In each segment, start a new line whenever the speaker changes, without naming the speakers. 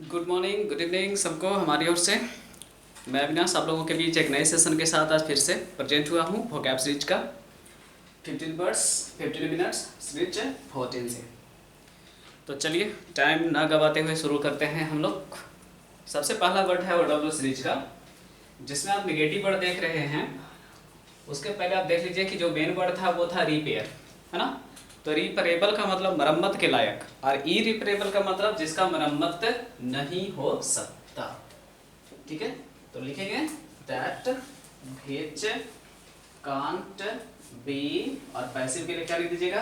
Good morning, good evening सबको हमारी ओर से। मैं अविनाश आप लोगों के बीच एक नए सेशन के साथ आज फिर से प्रेजेंट हुआ हूँ वोकैब सीरीज का 15 वर्ड्स 15 मिनट्स सीरीज 14 से। तो चलिए टाइम ना गवाते हुए शुरू करते हैं हम लोग। सबसे पहला वर्ड है OW सीरीज का, जिसमें आप निगेटिव वर्ड देख रहे हैं। उसके पहले आप देख लीजिए कि जो मेन वर्ड था वो था रिपेयर, है ना। तो रिपेरेबल का मतलब मरम्मत के लायक, और इरिपेरेबल का मतलब जिसका मरम्मत नहीं हो सकता। ठीक है, तो लिखेंगे दैट व्हिच कांट बी, और पैसिव के लिए क्या लिख दीजिएगा,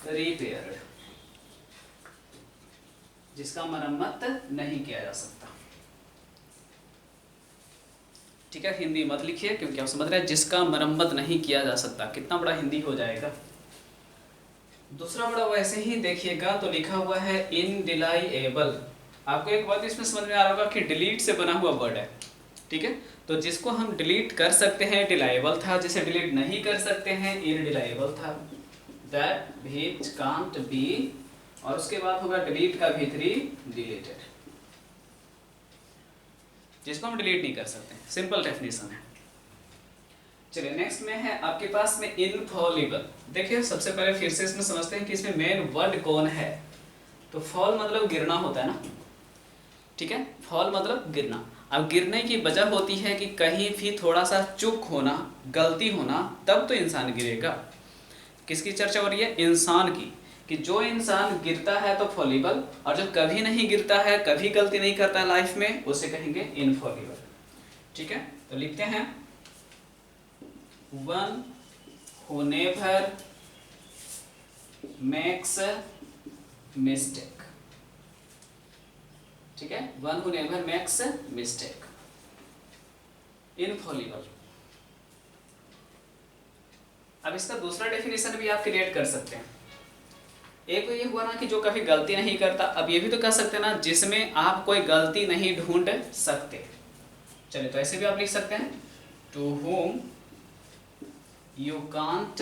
रिपेयर्ड, जिसका मरम्मत नहीं किया जा सकता। ठीक है, हिंदी मत लिखिए क्योंकि आप समझ रहे हैं जिसका मरम्मत नहीं किया जा सकता, कितना बड़ा हिंदी हो जाएगा। दूसरा बड़ा वैसे ही देखिएगा तो लिखा हुआ है इनडिलाइएबल। आपको एक बात इसमें समझ में आ रहा होगा कि डिलीट से बना हुआ वर्ड है। ठीक है, तो जिसको हम डिलीट कर सकते हैं डिलाइबल था, जिसे डिलीट नहीं कर सकते हैं इनडिलाइबल था। दैट व्हिच कांट बी, और उसके बाद होगा डिलीट का भीतरी डिलीटेड, जिसको हम डिलीट नहीं कर सकते। सिंपल डेफिनेशन है। चलिए नेक्स्ट में है आपके पास में इनफॉलिबल। देखिए सबसे पहले फिर से इसमें समझते हैं कि इसमें मेन वर्ड कौन है। तो फॉल मतलब गिरना होता है ना। ठीक है, फॉल मतलब गिरना। अब गिरने की वजह होती है कि कहीं भी थोड़ा सा चूक होना, गलती होना, तब तो इंसान गिरेगा। किसकी चर्चा हो रही है? इंसान की, कि जो इंसान गिरता है तो फॉलिबल, और जो कभी नहीं गिरता है, कभी गलती नहीं करता है लाइफ में, उसे कहेंगे इनफॉलिबल। ठीक है, तो लिखते हैं one who never makes mistake. ठीक है, one who never makes mistake, Infallible. अब इसका दूसरा डेफिनेशन भी आप क्रिएट कर सकते हैं। एक तो ये हुआ ना कि जो कभी गलती नहीं करता। अब ये भी तो कह सकते हैं ना जिसमें आप कोई गलती नहीं ढूंढ सकते। चलिए तो ऐसे भी आप लिख सकते हैं to whom you can't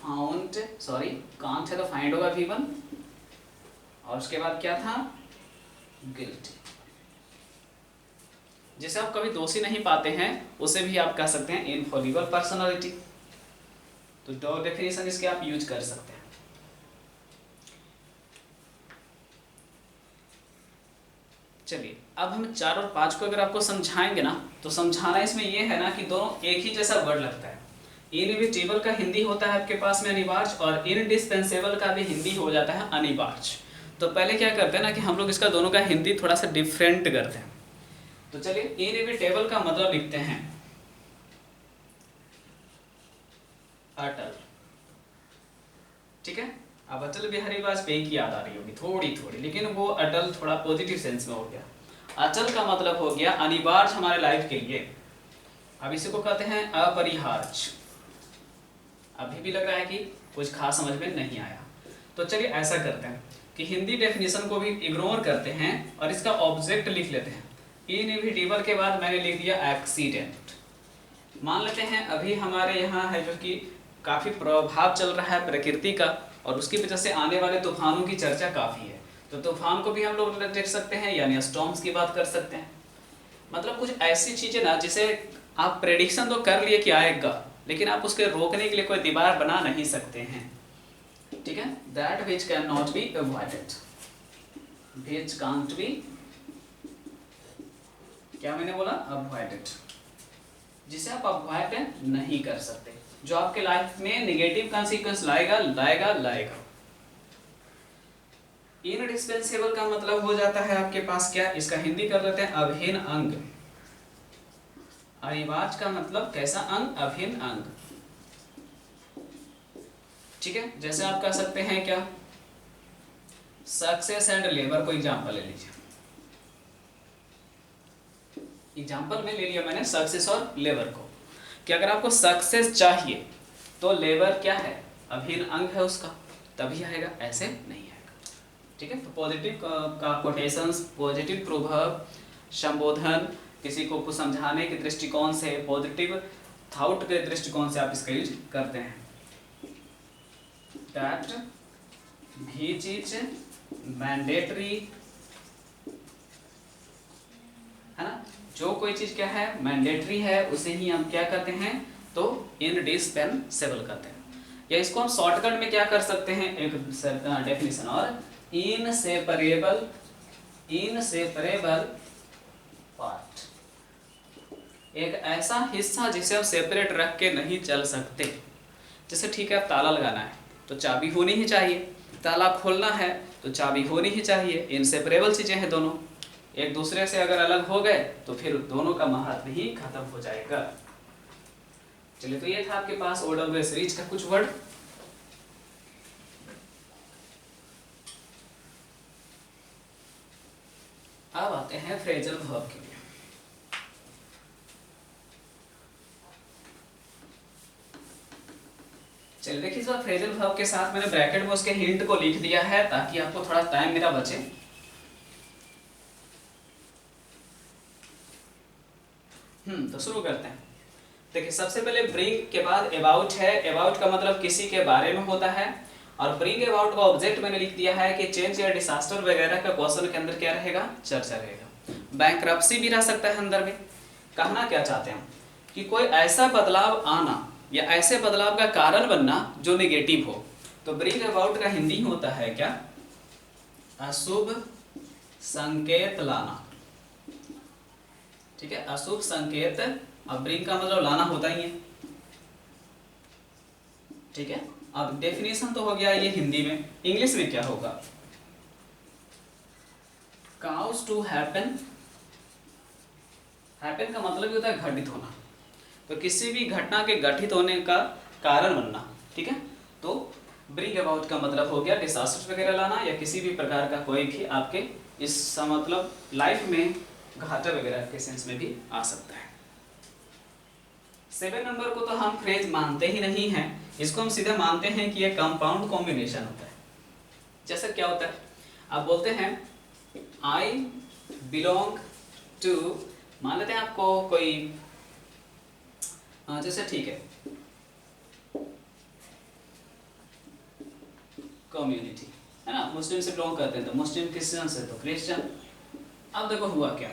found, sorry can't है तो फाइंड होगा V1, और उसके बाद क्या था, गिल्टी। जिसे आप कभी दोषी नहीं पाते हैं उसे भी आप कह सकते हैं इनफॉलिबल पर्सनालिटी। तो दो डेफिनेशन इसके आप यूज कर सकते हैं। चलिए अब हम 4 और 5 को अगर आपको समझाएंगे ना, तो समझाना इसमें यह है ना कि दोनों एक ही जैसा वर्ड लगता है। इनएविटेबल का हिंदी होता है आपके पास में अनिवार्य, और इनडिस्पेंसेबल का भी हिंदी हो जाता है अनिवार्य। तो पहले क्या करते हैं ना कि हम लोग इसका दोनों का हिंदी थोड़ा सा डिफरेंट करते हैं। तो चलिए इनएविटेबल का मतलब लिखते हैं अटल। ठीक है, अब अटल बिहारी वाजपेयी की याद आ रही होगी थोड़ी थोड़ी, लेकिन वो अटल थोड़ा पॉजिटिव सेंस में हो गया। अचल का मतलब हो गया अनिवार्य हमारे लाइफ के लिए। अब इसी को कहते हैं अपरिहार्य। अभी भी लग रहा है कि कुछ खास समझ में नहीं आया। तो चलिए ऐसा करते हैं कि हिंदी डेफिनेशन को भी इग्नोर करते हैं और इसका ऑब्जेक्ट लिख लेते हैं। इनएविटेबल के बाद मैंने लिख दिया एक्सीडेंट। मान लेते हैं अभी हमारे यहाँ है जो कि काफ़ी प्रभाव चल रहा है प्रकृति का, और उसकी वजह से आने वाले तूफानों की चर्चा काफ़ी है। तो तूफान को भी हम लोग देख सकते हैं, यानी स्टॉर्म्स की बात कर सकते हैं। मतलब कुछ ऐसी चीज़ें ना जिसे आप प्रेडिक्शन तो कर लिए कि आएगा, लेकिन आप उसके रोकने के लिए कोई दीवार बना नहीं सकते हैं। ठीक है, that which can not be avoided, which can't be, क्या मैंने बोला, अवॉइडेड, जिसे आप अवॉइड नहीं कर सकते, जो आपके लाइफ में नेगेटिव कॉन्सिक्वेंस लाएगा लाएगा लाएगा। इनडिस्पेंसेबल का मतलब हो जाता है आपके पास क्या, इसका हिंदी कर लेते हैं अभिन्न अंग। अनिवार्य का मतलब कैसा अंग, अभिन्न अंग। ठीक है, जैसे आप कह सकते हैं क्या, सक्सेस एंड लेबर को एग्जांपल ले लीजिए। एग्जांपल में ले लिया मैंने सक्सेस और लेबर को, कि अगर आपको सक्सेस चाहिए तो लेबर क्या है, अभिन्न अंग है उसका, तभी आएगा, ऐसे नहीं आएगा। ठीक है, तो पॉजिटिव का कोटेशंस, पॉजिटिव प्रभाव, संबोधन, किसी को कुछ समझाने के दृष्टिकोण से, पॉजिटिव थॉट के दृष्टिकोण से आप इसका यूज करते हैं। दैट व्हिच इज मैंडेटरी जो कोई चीज क्या है मैंडेटरी है उसे ही हम क्या करते हैं तो इनडिस्पेंसेबल करते हैं। या इसको हम शॉर्टकट में क्या कर सकते हैं एक डेफिनेशन और इनसेपरेबल पार्ट, एक ऐसा हिस्सा जिसे हम सेपरेट रख के नहीं चल सकते। जैसे ठीक है अब ताला लगाना है तो चाबी होनी ही चाहिए, ताला खोलना है तो चाबी होनी ही चाहिए, इनसेपरेबल चीजें हैं दोनों, एक दूसरे से अगर अलग हो गए तो फिर दोनों का महत्व ही खत्म हो जाएगा। चलिए तो ये था आपके पास OWS रीच का कुछ वर्ड। अब आते हैं फ्रेजल वर्ब के लिए। चलिए देखिए इस बार फ्रेजल वर्ब के साथ मैंने ब्रैकेट में उसके हिंट को लिख दिया है ताकि आपको थोड़ा टाइम मेरा बचे। तो शुरू करते हैं। देखिए सबसे पहले ब्रिंग के बाद अबाउट है, अबाउट का मतलब किसी के बारे में होता है, और ब्रिंग अबाउट का ऑब्जेक्ट मैंने लिख दिया है कि चेंज या डिसास्टर वगैरह का क्वेश्चन के अंदर क्या रहेगा चर्चा रहेगा। बैंकरप्सी भी रह सकता है अंदर में। कहना क्या चाहते हैं हम कि कोई ऐसा बदलाव आना या ऐसे बदलाव का कारण बनना जो नेगेटिव हो। तो ब्रिंग अबाउट का हिंदी होता है क्या अशुभ संकेत लाना, ठीक है अशुभ संकेत। अब ब्रिंग का मतलब लाना होता ही है, ठीक है। अब डेफिनेशन तो हो गया ये हिंदी में, इंग्लिश में क्या होगा काउज टू हैपन। हैपन का मतलब होता है घटित होना, तो किसी भी घटना के घटित होने का कारण बनना, ठीक है। तो ब्रिंग अबाउट का मतलब हो गया डिसास्टर वगैरह लाना या किसी भी प्रकार का कोई भी आपके इस मतलब लाइफ में घाटा वगैरह के सेंस में भी आ सकता है। 7 नंबर को तो हम फ्रेज मानते ही नहीं हैं, इसको हम सीधे मानते हैं कि ये कंपाउंड कॉम्बिनेशन होता है। जैसे क्या होता है आप बोलते हैं आई बिलोंग टू, मान लेते हैं आपको कोई जैसे ठीक है कम्युनिटी है ना, मुस्लिम से बिलोंग करते हैं तो मुस्लिम, क्रिश्चियन से तो क्रिश्चियन। अब देखो हुआ क्या,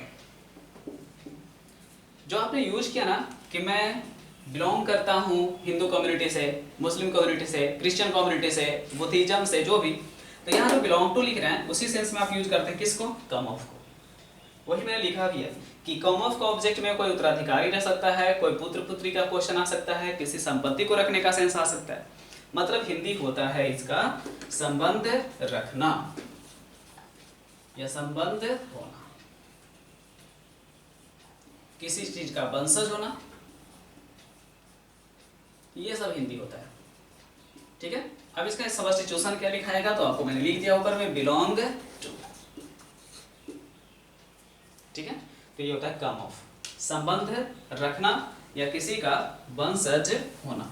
जो आपने यूज किया ना कि मैं बिलोंग करता हूँ हिंदू कम्युनिटी से, मुस्लिम कम्युनिटी से, क्रिश्चियन कम्युनिटी से, बुद्धिज्म से, जो भी, तो यहाँ जो बिलोंग टू लिख रहे हैं उसी सेंस में आप यूज करते हैं किसको कम ऑफ को। वही मैंने लिखा भी है कि कम ऑफ का ऑब्जेक्ट में कोई उत्तराधिकारी रह सकता है, कोई पुत्र पुत्री का क्वेश्चन आ सकता है, किसी संपत्ति को रखने का सेंस आ सकता है। मतलब हिंदी होता है इसका संबंध रखना या संबंध होना, किसी चीज का वंशज होना, ये सब हिंदी होता है, ठीक है। अब इसका सब्स्टिट्यूशन क्या लिखाएगा तो आपको मैंने लिख दिया ऊपर में बिलोंग टू, ठीक है। तो ये होता है कम ऑफ, संबंध रखना या किसी का वंशज होना।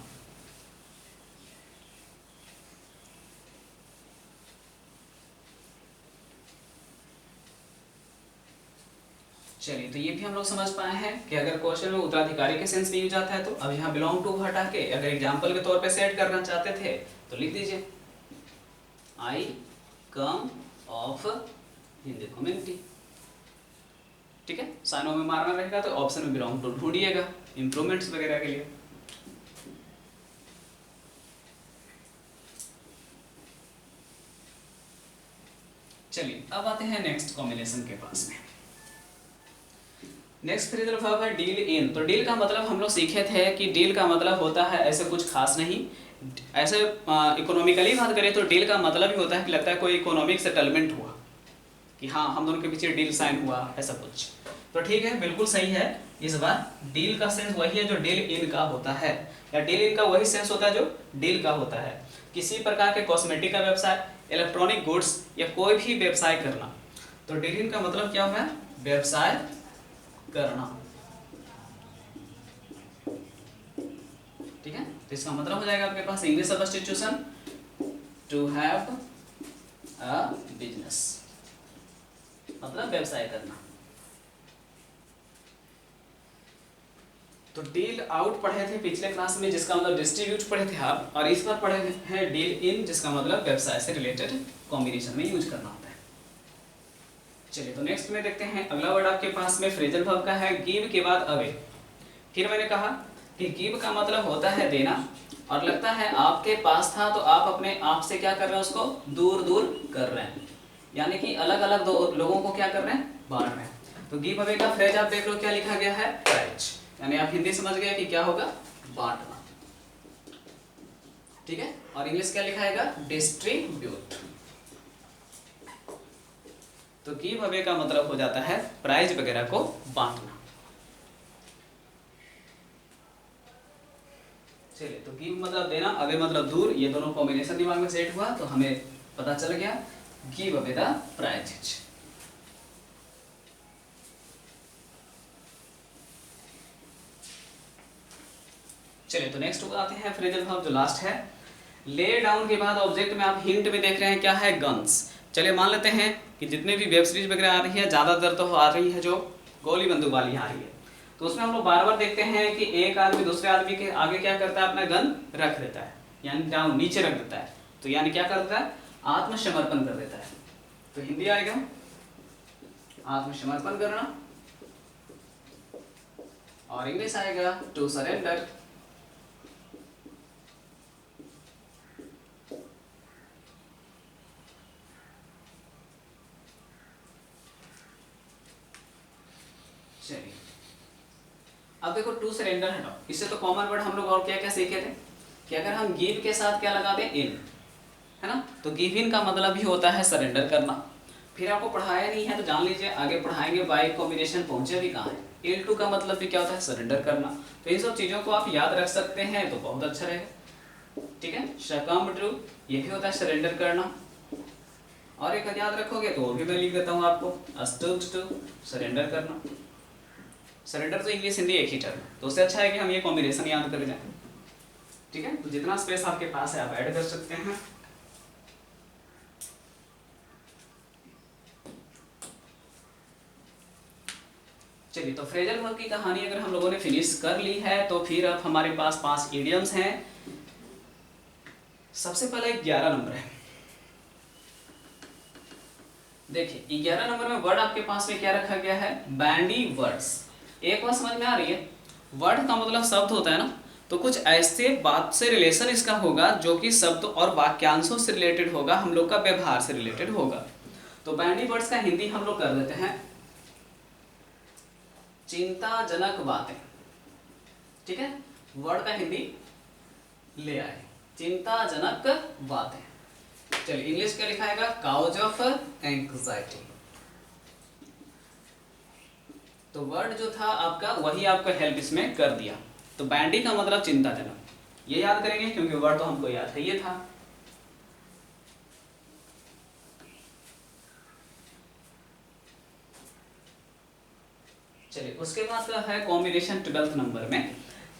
चलिए तो ये भी हम लोग समझ पाए हैं कि अगर क्वेश्चन में उत्तराधिकारी के सेंस में यूज आता है तो अब यहाँ बिलोंग टू हटा के अगर एग्जाम्पल के तौर पे सेट करना चाहते थे तो लिख दीजिए आई कम ऑफ हिंदू कम्युनिटी, ठीक है। साइनों में मारना रहेगा तो ऑप्शन में बिलोंग टू ढूंढिएगा इंप्रूवमेंट्स वगैरह के लिए। चलिए अब आते हैं नेक्स्ट कॉम्बिनेशन के पास में। नेक्स्ट फ्रेजल वर्ब है डील इन। तो डील का मतलब हम लोग सीखे थे कि डील का मतलब होता है ऐसे कुछ खास नहीं, ऐसे इकोनॉमिकली बात करें तो डील का मतलब ही होता है कि लगता है कोई इकोनॉमिक सेटलमेंट हुआ कि हाँ हम दोनों के पीछे डील साइन हुआ ऐसा कुछ। तो ठीक है बिल्कुल सही है, इस बार डील का सेंस वही है जो डील इन का होता है, या डील इन का वही सेंस होता है जो डील का होता है। किसी प्रकार के कॉस्मेटिक का व्यवसाय, इलेक्ट्रॉनिक गुड्स या कोई भी व्यवसाय करना। तो डील इन का मतलब क्या हुआ व्यवसाय करना, ठीक है। तो इसका मतलब हो जाएगा आपके पास English substitution to have a business, मतलब व्यवसाय करना। तो डील आउट पढ़े थे पिछले क्लास में जिसका मतलब डिस्ट्रीब्यूट पढ़े थे आप, और इस बार पढ़े हैं डील इन जिसका मतलब व्यवसाय से रिलेटेड कॉम्बिनेशन में यूज करना होता है। चलिए तो नेक्स्ट में देखते हैं अगला वर्ड आपके पास में फ्रेजल वर्ब का है गिव के बाद अवे। फिर मैंने कहा कि गिव का मतलब होता है देना, और लगता है आपके पास था तो आप अपने आप से क्या कर रहे हैं, उसको दूर दूर कर रहे हैं, यानी कि अलग अलग दो लोगों को क्या कर रहे हैं, बांट रहे हैं। तो गिव अवे का फ्रेज आप देख लो क्या लिखा गया है, प्राइज, यानी आप हिंदी समझ गए कि क्या होगा, बांटना। ठीक है, और इंग्लिश क्या लिखाएगा, डिस्ट्रीब्यूट। तो गिव अवे का मतलब हो जाता है प्राइज वगैरह को बांटना। चलिए तो गिव मतलब देना, अवे मतलब दूर, ये दोनों कॉम्बिनेशन दिमाग में सेट हुआ तो हमें पता चल गया गिव अवे द प्राइजेज। चलिए तो नेक्स्ट आते हैं फ्रेजल वर्ब जो लास्ट है। ले डाउन के बाद ऑब्जेक्ट में आप हिंट में देख रहे हैं क्या है, गन्स। चलिए मान लेते हैं कि जितने भी वेब सीरीज वगैरह आ रही है ज़्यादातर तो आ रही है जो गोली बंदूक वाली आ रही है, तो उसमें हम लोग बार बार देखते हैं कि एक आदमी दूसरे आदमी के आगे क्या करता है, अपना गन रख देता है, यानी डाउन नीचे रख देता है, तो यानी क्या करता है, आत्मसमर्पण कर देता है। तो हिंदी आएगा आत्मसमर्पण करना, और इंग्लिश आएगा टू सरेंडर। चलिए अब देखो टू सरेंडर हटाओ, इससे तो कॉमन वर्ड हम लोग और क्या क्या सीखे थे कि अगर हम गिव के साथ क्या लगा दें, इन, है ना, तो गिव इन का मतलब भी होता है सरेंडर करना। फिर आपको पढ़ाया नहीं है तो जान लीजिए, आगे पढ़ाएंगे बाय कॉम्बिनेशन पहुंचे भी कहाँ है। L2 का मतलब भी क्या होता है, सरेंडर करना। तो इन सब चीज़ों को आप याद रख सकते हैं तो बहुत अच्छा रहेगा। ठीक है, शकम ट्रू ये भी होता है सरेंडर करना, और एक याद रखोगे तो वो भी मैं लिख देता हूँ आपको, अस्टूड टू सरेंडर करना। सरेंडर तो इंग्लिश हिंदी एक ही टर्म, तो उससे अच्छा है कि हम ये कॉम्बिनेशन याद कर जाएं। ठीक है, तो जितना स्पेस आपके पास है आप ऐड कर सकते हैं। चलिए तो फ्रेजल वर्ब की कहानी अगर हम लोगों ने फिनिश कर ली है तो फिर अब हमारे पास 5 इडियम्स हैं। सबसे पहले 11 नंबर है, देखिए 11 नंबर में वर्ड आपके पास में क्या रखा गया है, बैंडी वर्ड्स। एक बात समझ में आ रही है, वर्ड का मतलब शब्द होता है ना, तो कुछ ऐसे बात से रिलेशन इसका होगा जो कि शब्द और वाक्यांशों से रिलेटेड होगा, हम लोग का व्यवहार से रिलेटेड होगा। तो बैंडी वर्ड्स का हिंदी हम लोग कर देते हैं चिंताजनक बातें। ठीक है, वर्ड का हिंदी ले आए चिंताजनक बातें। चलिए इंग्लिश क्या लिखाएगा, काउज ऑफ एंग्जाइटी। तो वर्ड जो था आपका वही आपका हेल्प इसमें कर दिया। तो बैंडी का मतलब चिंताजनक, ये याद करेंगे क्योंकि वर्ड तो हमको याद है, ये था। चलिए उसके बाद का है कॉम्बिनेशन 12th नंबर में,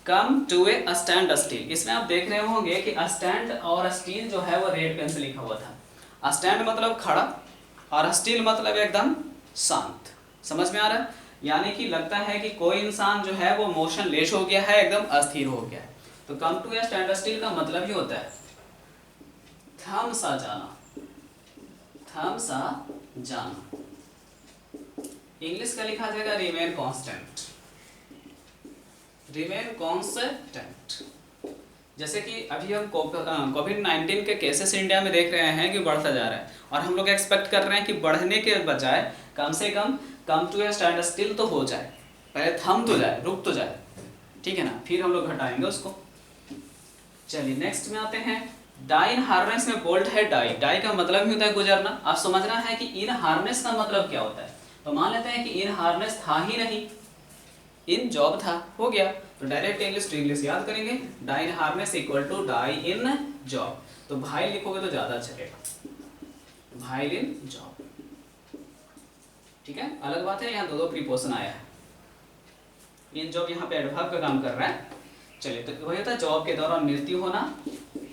come to a standstill. इसमें आप देख रहे होंगे कि स्टैंड और स्टील जो है वो रेड पेन से लिखा हुआ था। स्टैंड मतलब खड़ा और स्टिल मतलब एकदम शांत। समझ में आ रहा है, यानी कि लगता है कि कोई इंसान जो है वो मोशन लेस हो गया है, एकदम अस्थिर हो गया है। तो come to a standstill का मतलब ही होता है थम सा जाना, थम सा जाना। इंग्लिश का लिखा जाएगा रिमेन कांस्टेंट, रिमेन कांस्टेंट। जैसे कि अभी हम कोविड-19 के केसेस इंडिया में देख रहे हैं कि बढ़ता जा रहा है, और हम लोग एक्सपेक्ट कर रहे हैं कि बढ़ने के बजाय कम से कम टू ए स्टैंड स्टिल तो हो जाए, पहले थम तो जाए, रुक तो जाए। ठीक है ना, फिर हम लोग घटाएंगे उसको। चलिए नेक्स्ट में आते हैं, डाई इन हार्नेस में बोल्ट है डाई। डाई का मतलब ही होता है गुजरना। आप समझना है कि इन हार्नेस का मतलब क्या होता है। तो मान लेते हैं कि इन हार्नेस था ही नहीं, इन जॉब था, हो गया, तो डायरेक्ट इंग्लिश टू इंग्लिश याद करेंगे, die in harness equal to die in job. तो भाई लिखोगे तो ज्यादा अच्छा रहेगा, भाई इन जॉब। ठीक है, अलग बात है यहाँ दो प्रीपोजिशन आया है, इन जॉब यहाँ पे एडवर्ब का काम कर रहा है। चलिए तो वही होता है जॉब के दौरान मृत्यु होना,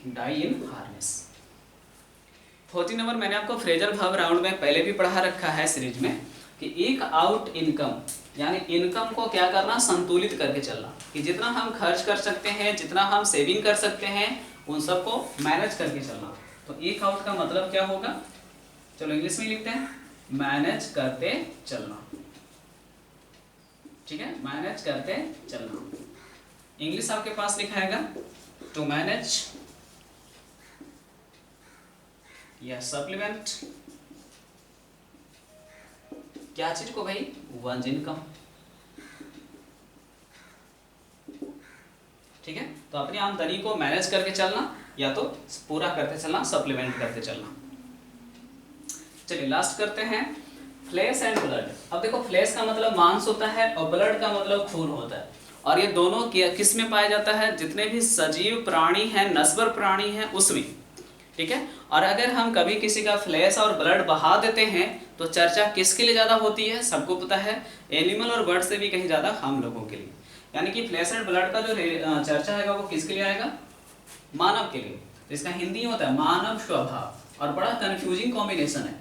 डाई इन हार्नेस। 40 नंबर मैंने आपको फ्रेजल वर्ब राउंड में पहले भी पढ़ा रखा है सीरीज में कि एक आउट इनकम, यानी इनकम को क्या करना, संतुलित करके चलना, कि जितना हम खर्च कर सकते हैं, जितना हम सेविंग कर सकते हैं, उन सबको मैनेज करके चलना। तो एक आउट का मतलब क्या होगा, चलो इंग्लिश में लिखते हैं, मैनेज करते चलना, ठीक है, मैनेज करते चलना। इंग्लिश आपके पास लिखा हैगा टू मैनेज या सप्लीमेंट क्या चीज को भाई, वंस इनकम, ठीक है। तो अपनी आमदनी को मैनेज करके चलना या तो पूरा करते चलना, सप्लीमेंट करते चलना। चलिए लास्ट करते हैं, फ्लेश एंड ब्लड। अब देखो फ्लेश का मतलब मांस होता है और ब्लड का मतलब खून होता है, और ये दोनों किस में पाया जाता है, जितने भी सजीव प्राणी हैं, नस्वर प्राणी हैं उसमें, ठीक है। और अगर हम कभी किसी का फ्लेश और ब्लड बहा देते हैं तो चर्चा किसके लिए ज़्यादा होती है, सबको पता है, एनिमल और बर्ड से भी कहीं ज़्यादा हम लोगों के लिए। यानी कि फ्लेश एंड ब्लड का जो चर्चा है वो किसके लिए आएगा, मानव के लिए। तो इसका हिंदी होता है मानव स्वभाव, और बड़ा कंफ्यूजिंग कॉम्बिनेशन है,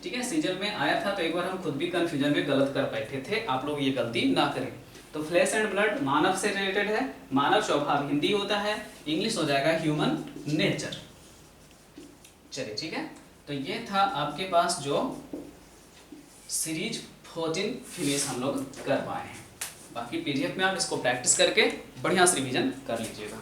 ठीक है। सीजन में आया था तो एक बार हम खुद भी कंफ्यूजन में गलत कर बैठे थे, आप लोग ये गलती ना करें। तो फ्लेश एंड ब्लड मानव से रिलेटेड है, मानव स्वभाव हिंदी होता है, इंग्लिश हो जाएगा ह्यूमन नेचर। चलिए ठीक है, तो ये था आपके पास जो सीरीज 14 फिनिश हम लोग कर पाए हैं। बाकी पीडीएफ में आप इसको प्रैक्टिस करके बढ़िया से रिवीजन कर लीजिएगा।